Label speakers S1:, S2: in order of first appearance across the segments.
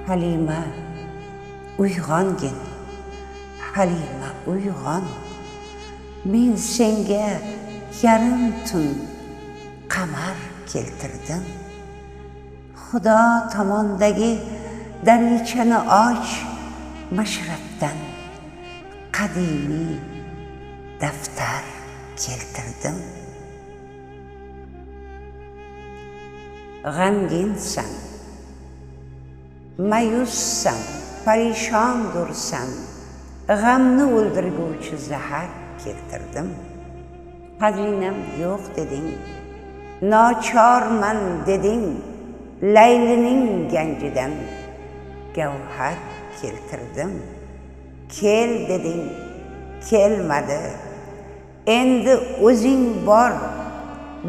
S1: Halima, uyg'ongin. Halima, uyg'on. Men senga yarim tun qamar keltirdim. Xudo tomondagi darichani och, mashrabdan qadimiy daftar keltirdim. G'amginsan, mayussan, parishondursan, g'amni o'ldirguvchi zahar keltirdim. Xazinam yo'q deding, nochorman deding, Laylining ganjidan gavhar keltirdim. Kel deding, kelmadi. Endi o'zing bor,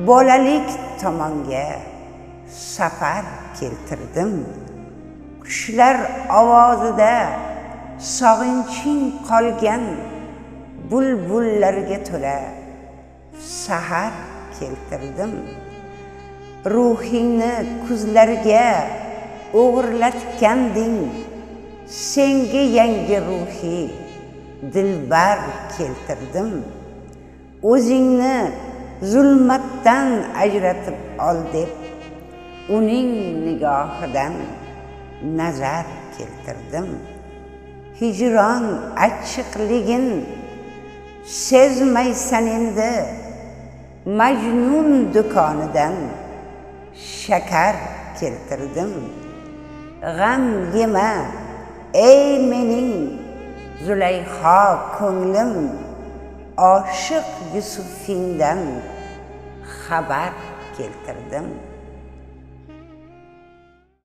S1: bolalik tomonga safar keltirdim. Qushlar ovozida sog'inching qolgan bulbullarga to'la sahar keltirdim. Ruhingni kuzlarga o'g'irlatganding, senga yangi ruhiy dilbar keltirdim. O'zingni zulmatdan ajratib ol deb, uning nigohidan nazar keltirdim. Hijron achchiqligin sezmaysan endi, Majnun do'konidan shakar keltirdim. G'am yema, ey mening Zulayho ko'nglim, oshiq Yusufingdan xabar keltirdim.